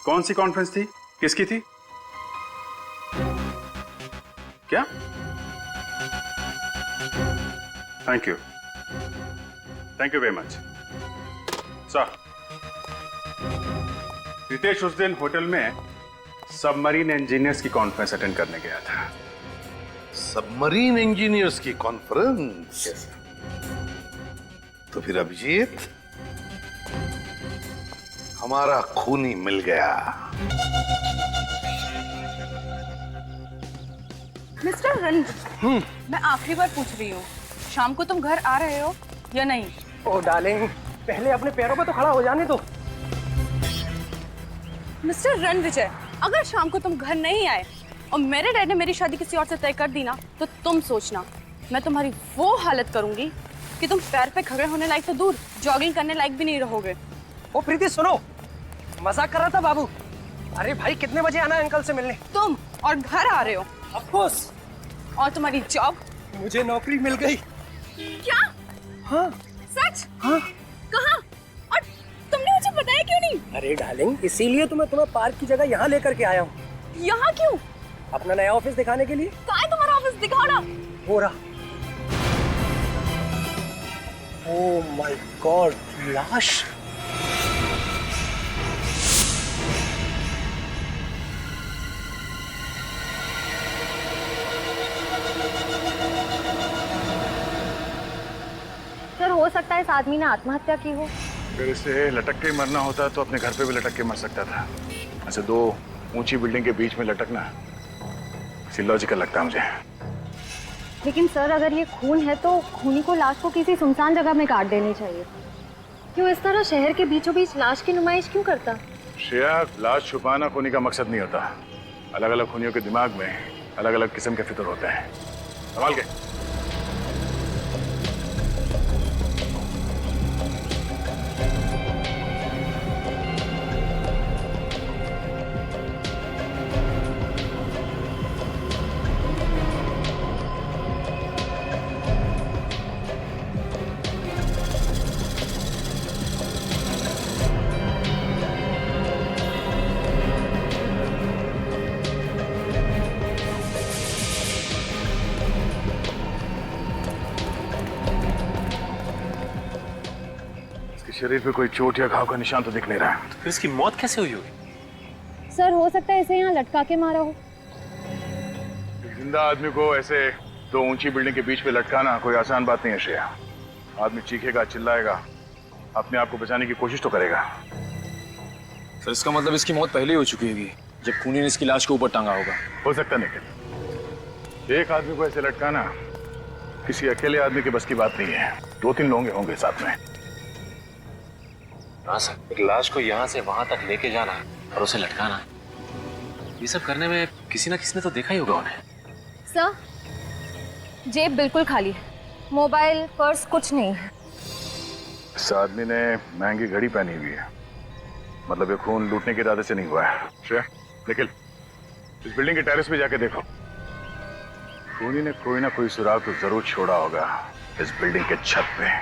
कौन सी कॉन्फ्रेंस थी, किसकी थी? क्या? Thank you very much sir. Ritesh उस दिन होटल में सबमरीन इंजीनियर्स की कॉन्फ्रेंस अटेंड करने गया था। सबमरीन इंजीनियर्स की कॉन्फ्रेंस? तो फिर अभिजीत, हमारा खूनी मिल गया। मिस्टर रंजन, मैं आखिरी बार पूछ रही हूँ, शाम को तुम घर आ रहे हो या नहीं? ओ डार्लिंग, पहले अपने पैरों पे तो खड़ा हो जाने दो। मिस्टर रणविजय, अगर शाम को तुम घर नहीं आए और मेरे डैड ने मेरी शादी किसी और से तय कर दी ना, तो तुम सोचना मैं तुम्हारी वो हालत करूंगी कि तुम पैर पे खड़े होने लायक तो दूर, जॉगिंग करने लायक भी नहीं रहोगे। ओ प्रीति सुनो, मजाक कर रहा था बाबू। अरे भाई, कितने बजे आना है अंकल से मिलने? तुम और घर आ रहे हो? Of course. और तुम्हारी जॉब? मुझे नौकरी मिल गई। क्या? हाँ। सच? हाँ। कहाँ? और तुमने मुझे बताया क्यों नहीं? अरे डार्लिंग, इसीलिए तो मैं तुम्हें पार्क की जगह यहाँ लेकर के आया हूँ। यहाँ क्यों? अपना नया ऑफिस दिखाने के लिए। कहाँ है तुम्हारा ऑफिस? दिखाओ ना। हो रहा। ओह माय गॉड, लाश। सर, हो सकता है इस आदमी ने आत्महत्या की हो। अगर इसे लटक के मरना होता तो अपने घर पे भी लटक के मर सकता था। ऐसे दो ऊंची बिल्डिंग के बीच में लटकना लॉजिकल लगता है मुझे। लेकिन सर, अगर ये खून है तो खूनी को लाश को किसी सुनसान जगह में काट देनी चाहिए। क्यों इस तरह शहर के बीचों बीच लाश की नुमाइश क्यों करता? श्रेया, लाश छुपाना खूनी का मकसद नहीं होता। अलग अलग खूनियों के दिमाग में अलग अलग किस्म के फितर होते हैं। संभाल के। शरीर पे कोई चोट या घाव का निशान तो दिख नहीं रहा है। तो फिर इसकी मौत कैसे हुई होगी? सर, हो सकता है इसे यहाँ लटका के मारा हो। जिंदा आदमी को ऐसे दो ऊंची बिल्डिंग के बीच में लटकाना कोई आसान बात नहीं है श्रेया। आदमी चीखेगा, चिल्लाएगा, अपने आप को बचाने की कोशिश तो करेगा। तो इसका मतलब इसकी मौत पहले ही हो चुकी होगी जब खूनी ने इसकी लाश को ऊपर टांगा होगा। हो सकता निखिल, एक आदमी को ऐसे लटकाना किसी अकेले आदमी के बस की बात नहीं है। 2-3 लोग होंगे साथ में। हाँ सर, एक लाश को यहाँ से वहां तक लेके जाना और उसे लटकाना, ये सब करने में किसी ना किसी ने तो देखा ही होगा उन्हें। सर, जेब बिल्कुल खाली है, मोबाइल पर्स कुछ नहीं है। इस आदमी ने महंगी घड़ी पहनी हुई है, मतलब ये खून लूटने के इरादे से नहीं हुआ है। श्रेया, निखिल, इस बिल्डिंग के टेरेस पे जाके देखो, खूनी ने कोई ना कोई सुराग तो जरूर छोड़ा होगा इस बिल्डिंग के छत पे।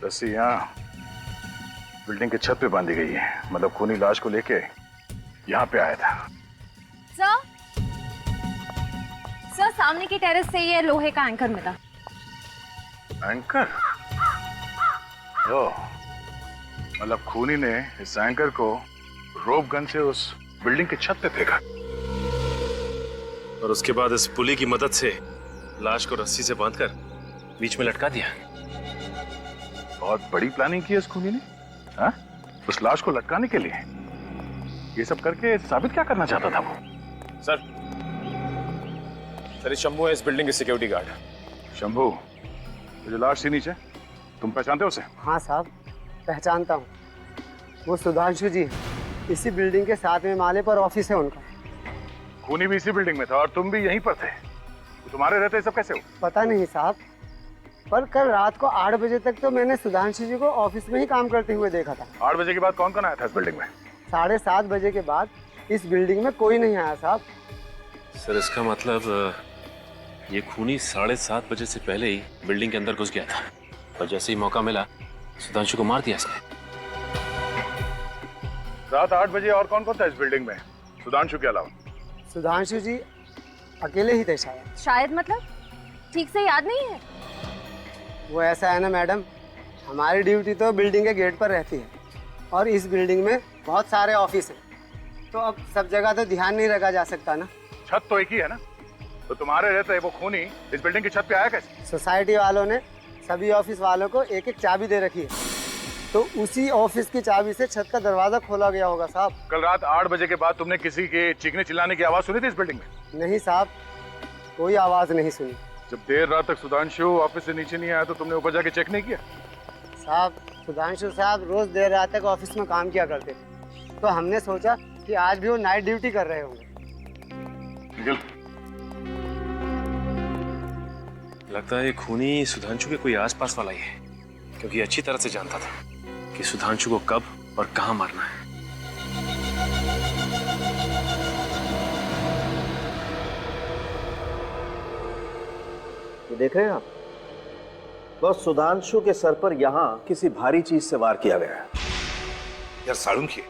रस्सी यहाँ बिल्डिंग के छत पे बांधी गई है, मतलब खूनी लाश को लेके यहाँ पे आया था। सर, सामने की टेरेस से ये लोहे का एंकर मिला। एंकर? ओ, मतलब खूनी ने इस एंकर को रोप गन से उस बिल्डिंग के छत पे फेंका और उसके बाद इस पुली की मदद से लाश को रस्सी से बांधकर बीच में लटका दिया। बहुत बड़ी प्लानिंग की है इस खूनी ने, हाँ? उस लाश को लटकाने के लिए। ये सब करके साबित क्या करना चाहता था वो? सर, ये शंभू है, इस बिल्डिंग के सिक्योरिटी गार्ड। शंभू, जो लाश थी नीचे, तुम पहचानते हो उसे? हाँ साहब, पहचानता हूँ। वो सुधांशु जी, इसी बिल्डिंग के 7वें माले पर ऑफिस है उनका। खूनी भी इसी बिल्डिंग में था और तुम भी यहीं पर थे, तो तुम्हारे रहते सब कैसे हो? पता नहीं साहब, पर कल रात को 8 बजे तक तो मैंने सुधांशु जी को ऑफिस में ही काम करते हुए देखा था। 8 बजे के बाद कौन कौन आया था इस बिल्डिंग में? 7:30 बजे के बाद इस बिल्डिंग में कोई नहीं आया साहब। सर, इसका मतलब ये खूनी 7:30 बजे से पहले ही बिल्डिंग के अंदर घुस गया था और जैसे ही मौका मिला सुधांशु को मार दिया इसने। रात 8 बजे और कौन कौन था इस बिल्डिंग में सुधांशु के अलावा? सुधांशु जी अकेले ही थे शायद। शायद मतलब ठीक से याद नहीं है। वो ऐसा है ना मैडम, हमारी ड्यूटी तो बिल्डिंग के गेट पर रहती है और इस बिल्डिंग में बहुत सारे ऑफिस हैं, तो अब सब जगह तो ध्यान नहीं रखा जा सकता ना। छत तो एक ही है ना, तो तुम्हारे रहते वो खूनी इस बिल्डिंग की छत पे आया कैसे? सोसाइटी वालों ने सभी ऑफिस वालों को एक एक चाबी दे रखी है, तो उसी ऑफिस की चाबी से छत का दरवाजा खोला गया होगा साहब। कल रात 8 बजे के बाद तुमने किसी के चीखने चिल्लाने की आवाज सुनी थी इस बिल्डिंग में? नहीं साहब, कोई आवाज नहीं सुनी। जब देर रात तक सुधांशु ऑफिस से नीचे नहीं आया तो तुमने ऊपर जाके चेक नहीं किया? साहब, सुधांशु साहब रोज देर रात तक ऑफिस में काम किया करते थे, तो हमने सोचा कि आज भी वो नाइट ड्यूटी कर रहे होंगे। लगता है ये खूनी सुधांशु के कोई आसपास वाला ही है, क्योंकि अच्छी तरह से जानता था कि सुधांशु को कब और कहां मारना है। ये देख रहे हैं आप, बस सुधांशु के सर पर यहाँ किसी भारी चीज से वार किया गया है। यार साळुंखे,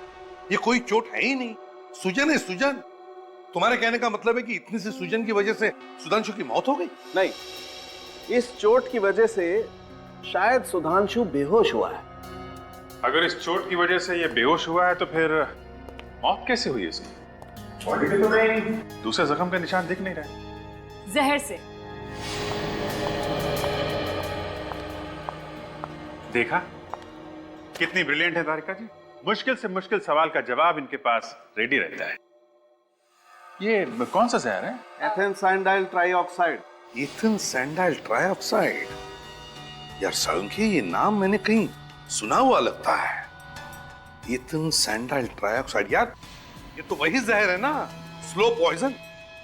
ये कोई चोट है ही नहीं, सूजन है सूजन। तुम्हारे कहने का मतलब है कि इतनी सी सूजन की वजह से सुधांशु की मौत हो गई? नहीं, इस चोट की वजह से शायद सुधांशु बेहोश हुआ है। अगर इस चोट की वजह से ये बेहोश हुआ है तो फिर मौत कैसे हुई इसकी? बॉडी पे तो नहीं दूसरे जख्म के निशान दिख नहीं रहे। जहर से। देखा कितनी ब्रिलियंट है तारिका जी, मुश्किल से मुश्किल सवाल का जवाब इनके पास रेडी रहता है। ये कौन सा जहर है? एथेन सैंडाइल ट्राइऑक्साइड। एथेन सैंडाइल ट्राइऑक्साइड? यार साळुंखे, ये नाम मैंने कहीं सुना हुआ लगता है। एथेन सैंडाइल ट्राइऑक्साइड, यार ये तो वही जहर है ना, स्लो पॉइजन,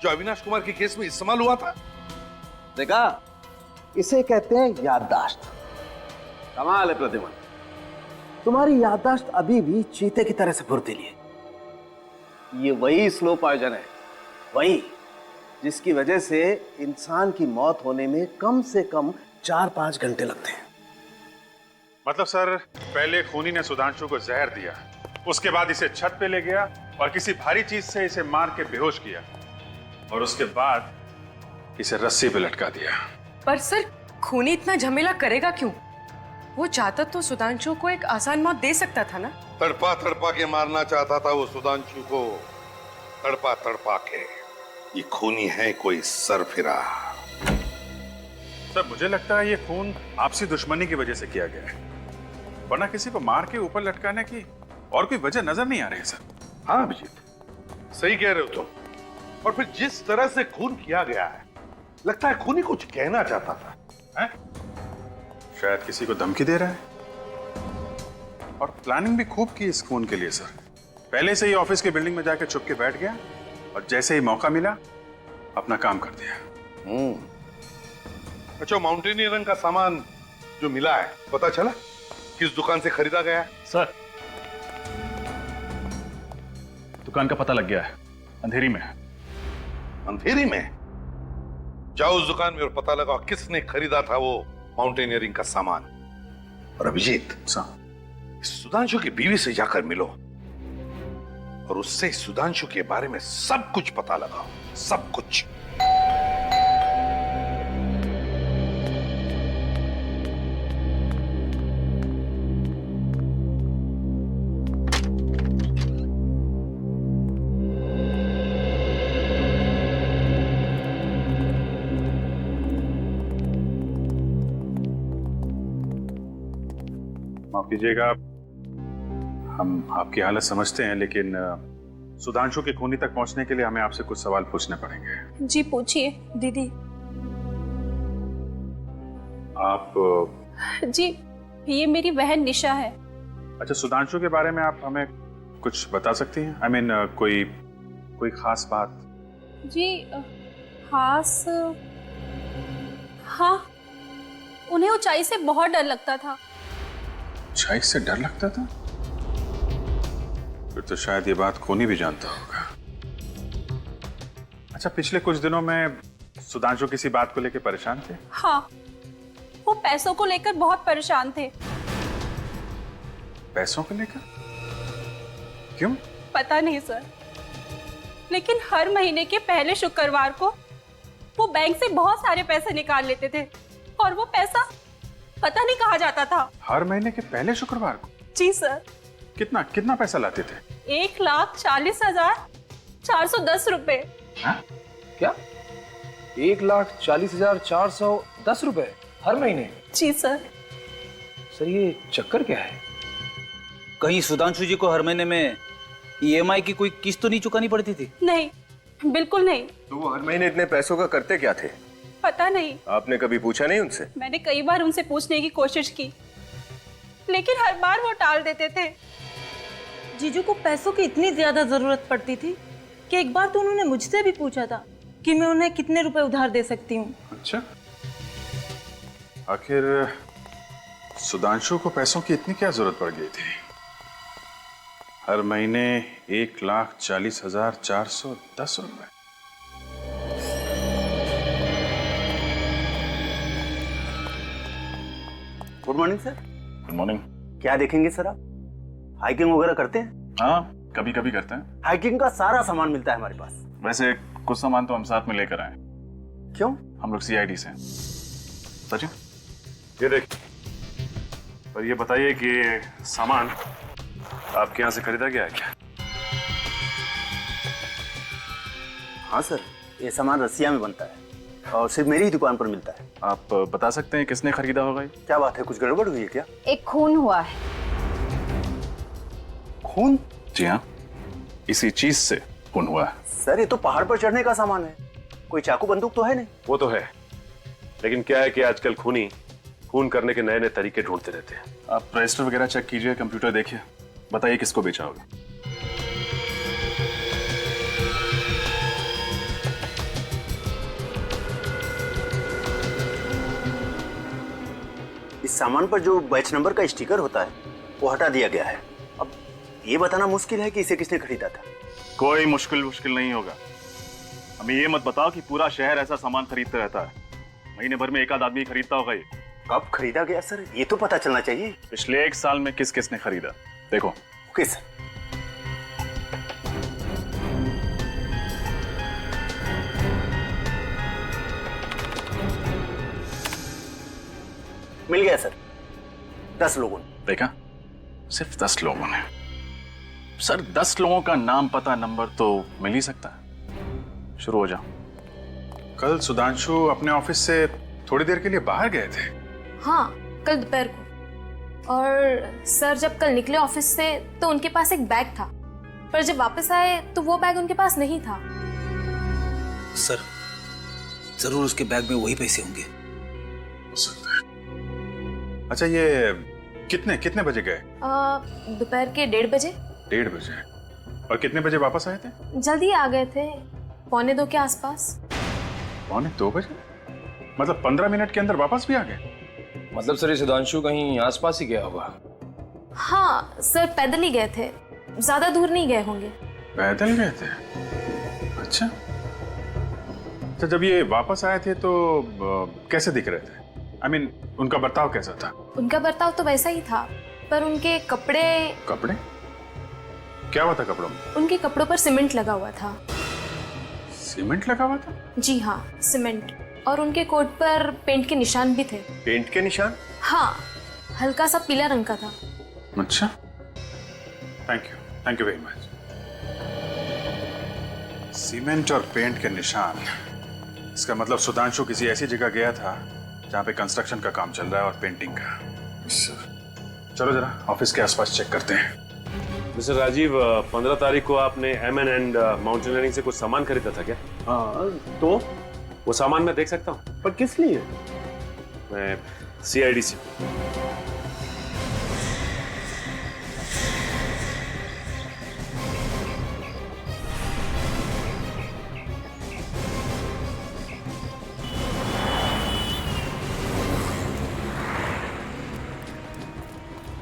जो अविनाश कुमार के केस में इस्तेमाल हुआ था। देखा, इसे कहते हैं याददाश्त। कमाल है प्रतिमा, तुम्हारी याददाश्त अभी भी चीते की तरह से फुर्तीली है। ये वही स्लो पॉइजन है, वही जिसकी वजह से इंसान की मौत होने में कम से कम 4-5 घंटे लगते हैं। मतलब सर, पहले खूनी ने सुधांशु को जहर दिया, उसके बाद इसे छत पे ले गया और किसी भारी चीज से इसे मार के बेहोश किया और उसके बाद इसे रस्सी पे लटका दिया। पर सर, खूनी इतना झमेला करेगा क्यों? वो चाहता तो सुधांशु को एक आसान मौत दे सकता था ना। तड़पा तड़पा के मारना चाहता था वो सुधांशु को, तड़पा तड़पा के। ये खूनी है कोई सरफिरा। सर, मुझे लगता है ये खून आपसी दुश्मनी की वजह से किया गया है, वरना किसी को मार के ऊपर लटकाने की और कोई वजह नजर नहीं आ रही है सर। हाँ अभिजीत, सही कह रहे हो तुम। और फिर जिस तरह से खून किया गया है, लगता है खूनी कुछ कहना चाहता था, हैं? शायद किसी को धमकी दे रहा है। और प्लानिंग भी खूब की इस खून के लिए सर। पहले से ही ऑफिस की बिल्डिंग में जाकर छुप के बैठ गया और जैसे ही मौका मिला अपना काम कर दिया। अच्छा, माउंटेनियरिंग का सामान जो मिला है, पता चला किस दुकान से खरीदा गया है? सर, दुकान का पता लग गया है, अंधेरी में है। अंधेरी में? जाओ उस दुकान में और पता लगाओ किसने खरीदा था वो माउंटेनियरिंग का सामान। और अभिजीत, सुधांशु की बीवी से जाकर मिलो और उससे सुधांशु के बारे में सब कुछ पता लगाओ, सब कुछ। माफ कीजिएगा, हम आपकी हालत समझते हैं, लेकिन सुधांशु के खूनी तक पहुंचने के लिए हमें आपसे कुछ सवाल पूछने पड़ेंगे। जी पूछिए दीदी। आप जी, ये मेरी बहन निशा है। अच्छा, सुधांशु के बारे में आप हमें कुछ बता सकती हैं? I mean, कोई खास बात? जी खास, हाँ, उन्हें ऊंचाई से बहुत डर लगता था। ऊंचाई से डर लगता था? फिर तो शायद ये बात खूनी भी जानता होगा। अच्छा, पिछले कुछ दिनों में सुधांशु किसी बात को लेकर परेशान थे? हाँ, वो पैसों को लेकर बहुत परेशान थे। पैसों को लेकर? क्यों? पता नहीं सर, लेकिन हर महीने के पहले शुक्रवार को वो बैंक से बहुत सारे पैसे निकाल लेते थे और वो पैसा पता नहीं कहाँ जाता था। हर महीने के पहले शुक्रवार को? जी सर। कितना पैसा लाते थे? 1,40,410 रुपए। क्या? 1,40,410 रुपए हर महीने? जी सर। सर, ये चक्कर क्या है? कहीं सुधांशु जी को हर महीने में EMI की कोई किस्त तो नहीं चुकानी पड़ती थी? नहीं, बिल्कुल नहीं। तो वो हर महीने इतने पैसों का करते क्या थे? पता नहीं। आपने कभी पूछा नहीं उनसे? मैंने कई बार उनसे पूछने की कोशिश की, लेकिन हर बार वो टाल देते थे। जीजू को पैसों की इतनी ज्यादा जरूरत पड़ती थी कि एक बार तो उन्होंने मुझसे भी पूछा था कि मैं उन्हें कितने रुपए उधार दे सकती हूँ। अच्छा, आखिर सुधांशु को पैसों की इतनी क्या जरूरत पड़ गई थी? हर महीने 1,40,410 रुपए। Good morning sir. Good morning. क्या देखेंगे सर आप? हाइकिंग वगैरह करते हैं? हाँ, कभी कभी करते हैं। हाइकिंग का सारा सामान मिलता है हमारे पास। वैसे कुछ सामान तो हम साथ में लेकर आए। क्यों? हम लोग CID से हैं। सचिन, ये देख। पर ये बताइए कि सामान आपके यहाँ से खरीदा गया है क्या? हाँ सर, ये सामान रसिया में बनता है और सिर्फ मेरी ही दुकान पर मिलता है। आप बता सकते हैं किसने खरीदा होगा ये? क्या बात है, कुछ गड़बड़ हुई है क्या? एक खून हुआ है। खून? जी हाँ, इसी चीज से खून हुआ है। सर, ये तो पहाड़ पर चढ़ने का सामान है, कोई चाकू बंदूक तो है नहीं। वो तो है, लेकिन क्या है कि आजकल खूनी खून करने के नए नए तरीके ढूंढते रहते हैं। आप रजिस्टर वगैरह चेक कीजिए, कंप्यूटर देखिए, बताइए किसको बेचा होगा। इस सामान पर जो बैच नंबर का स्टिकर होता है वो हटा दिया गया है। अब ये बताना मुश्किल है कि इसे किसने खरीदा था। कोई मुश्किल नहीं होगा। हमें ये मत बताओ कि पूरा शहर ऐसा सामान खरीदता रहता है। महीने भर में एक आध आदमी खरीदता होगा ये। कब खरीदा गया सर, ये तो पता चलना चाहिए। पिछले 1 साल में किस किस ने खरीदा, देखो। Okay sir. मिल गया सर, 10 लोगों ने। देखा, सिर्फ 10 लोगों ने। सर 10 लोगों का नाम पता नंबर तो मिल ही सकता है। शुरू हो जाओ। कल सुधांशु अपने ऑफिस से थोड़ी देर के लिए बाहर गए थे। हाँ, कल दोपहर को। और सर जब कल निकले ऑफिस से तो उनके पास एक बैग था, पर जब वापस आए तो वो बैग उनके पास नहीं था। सर जरूर उसके बैग में वही पैसे होंगे। हो सकता है। अच्छा, ये कितने बजे गए? दोपहर के 1:30 बजे। 1:30 बजे। और कितने बजे वापस आए थे? जल्दी आ गए थे, 1:45 के आसपास। 1:45 बजे? मतलब 15 मिनट के अंदर वापस भी आ गए? मतलब सर ये सुधांशु कहीं आसपास ही गया होगा। हाँ सर, पैदल ही गए थे, ज्यादा दूर नहीं गए होंगे। पैदल गए थे? अच्छा। तो जब ये वापस आए थे तो कैसे दिख रहे थे? I mean, उनका बर्ताव कैसा था? उनका बर्ताव तो वैसा ही था, पर उनके कपड़े। कपड़े? क्या हुआ था कपड़ों में? उनके कपड़ों पर सीमेंट लगा हुआ था। सीमेंट लगा हुआ था? जी हाँ, सीमेंट। और उनके कोट पर पेंट के निशान भी थे। पेंट के निशान? हाँ, हल्का सा पीला रंग का था। अच्छा, thank you very much. Cement और पेंट के निशान, इसका मतलब सुधांशु किसी ऐसी जगह गया था जहाँ पे कंस्ट्रक्शन का काम चल रहा है और पेंटिंग का। चलो जरा ऑफिस के आसपास चेक करते हैं। मिस्टर राजीव, 15 तारीख को आपने एमएन एंड माउंटेनियरिंग से कुछ सामान खरीदा था क्या? हाँ, तो वो सामान मैं देख सकता हूँ? पर किस लिए? मैं सीआईडी से।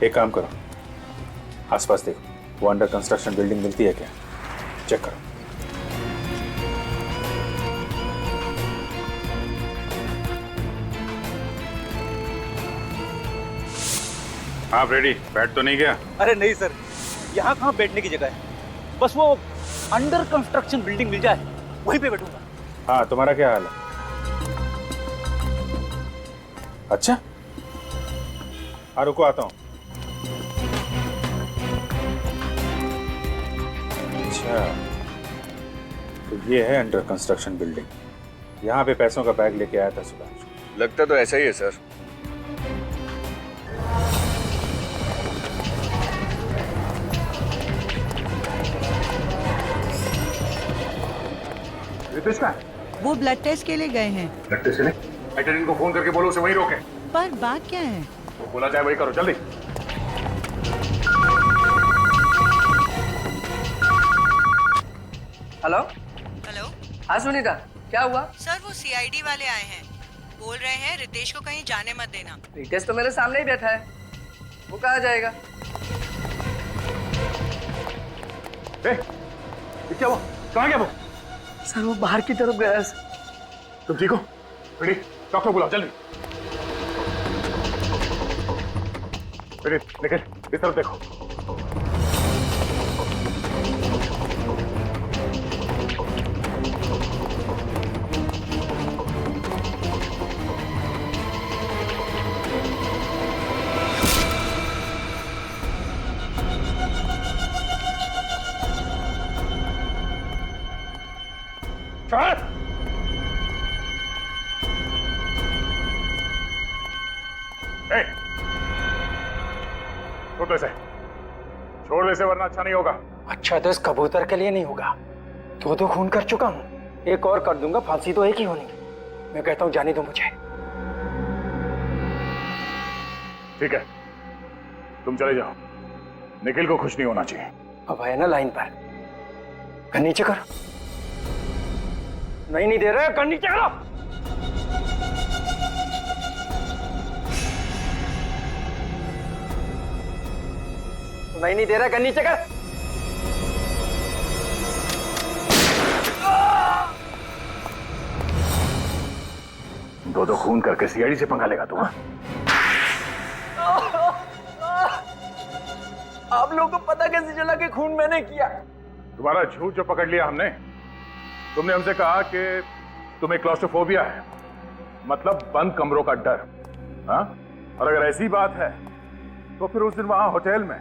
एक काम करो, आसपास देखो, वो अंडर कंस्ट्रक्शन बिल्डिंग मिलती है क्या? चेक करो। आप रेडी? बैठ तो नहीं गया? अरे नहीं सर, यहाँ कहाँ बैठने की जगह है, बस वो अंडर कंस्ट्रक्शन बिल्डिंग मिल जाए वहीं पे बैठूंगा। हाँ, तुम्हारा क्या हाल है? अच्छा, हाँ रुको, आता हूँ। अच्छा, तो ये है अंडर कंस्ट्रक्शन बिल्डिंग। यहाँ पे पैसों का बैग लेके आया था सुधांशु। लगता तो ऐसा ही है सर। रितेश का? वो ब्लड टेस्ट के लिए गए हैं। ब्लड टेस्ट के लिए? अटेंडेंट को फोन करके बोलो उसे वहीं रोके। पर बात क्या है? वो बोला जाए वही करो, जल्दी। हेलो हेलो, हाँ सुनीता, क्या हुआ? सर वो सीआईडी वाले आए हैं, बोल रहे हैं रितेश को कहीं जाने मत देना। रितेश तो मेरे सामने ही बैठा है, वो कहाँ जाएगा? ये क्या हुआ? कहाँ गया वो? सर वो बाहर की तरफ गया है। तुम ठीक हो? रेडी? डॉक्टर बुलाओ जल्दी। रेडी, निकल, इस तरफ देखो। छोड़ दे से, वरना अच्छा नहीं होगा। अच्छा, तो इस कबूतर के लिए नहीं होगा, तो खून कर चुका हूँ, एक और कर दूंगा, फांसी तो एक ही होनी है। मैं कहता हूँ जाने दो मुझे। ठीक है, तुम चले जाओ, निखिल को खुश नहीं होना चाहिए। अब है ना लाइन पर, कर नीचे करो। नहीं दे रहे, कर नीचे करो। नहीं दे रहा, कर नीचे कर। दो खून करके सीआईडी से पंगा लेगा तू? आप लोगों को पता कैसे चला कि खून मैंने किया? तुम्हारा झूठ जो पकड़ लिया हमने। तुमने हमसे कहा कि तुम्हें क्लॉस्ट्रोफोबिया है, मतलब बंद कमरों का डर। हाँ? और अगर ऐसी बात है तो फिर उस दिन वहां होटल में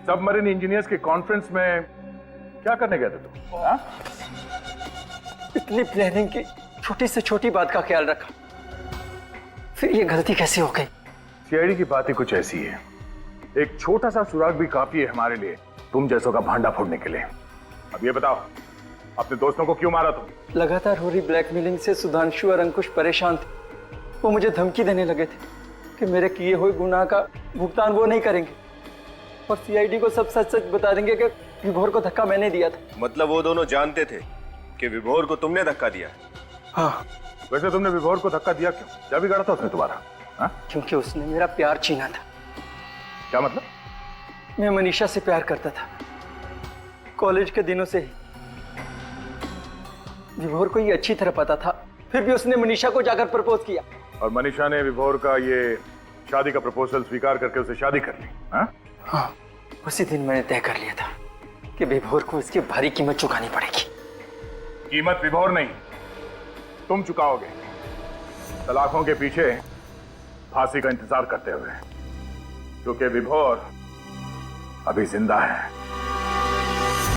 सबमरीन इंजीनियर्स के कॉन्फ्रेंस में क्या करने गए थे तुम? हाँ? इतनी प्लानिंग की छोटी से छोटी बात का ख्याल रखा, फिर ये गलती कैसे हो गई? सीआईडी की बात ही कुछ ऐसी है। एक छोटा सा सुराग भी काफी है हमारे लिए तुम जैसों का भांडा फोड़ने के लिए। अब ये बताओ, अपने दोस्तों को क्यों मारा तुम? लगातार हो रही ब्लैकमेलिंग से सुधांशु और अंकुश परेशान थे। वो मुझे धमकी देने लगे थे कि मेरे किए हुए गुनाह का भुगतान वो नहीं करेंगे और सीआईडी को सब सच सच बता देंगे कि विभोर को धक्का मैंने दिया था। मतलब वो दोनों जानते थे कि विभोर को तुमने धक्का दिया? हाँ। वैसे तुमने विभोर को धक्का दिया क्यों? क्या बिगाड़ा था उसने तुम्हारा? हाँ? क्योंकि उसने मेरा प्यार छीना था। क्या मतलब? मैं मनीषा से प्यार करता था कॉलेज के दिनों से ही। विभोर को ये अच्छी तरह पता था, फिर भी उसने मनीषा को जाकर प्रपोज किया। और मनीषा ने विभोर का ये शादी का प्रपोजल स्वीकार करके उसे शादी कर ली? हाँ? हाँ, उसी दिन मैंने तय कर लिया था कि विभोर को इसकी भारी कीमत चुकानी पड़ेगी। कीमत विभोर नहीं, तुम चुकाओगे, सलाखों के पीछे फांसी का इंतजार करते हुए, क्योंकि विभोर अभी जिंदा है।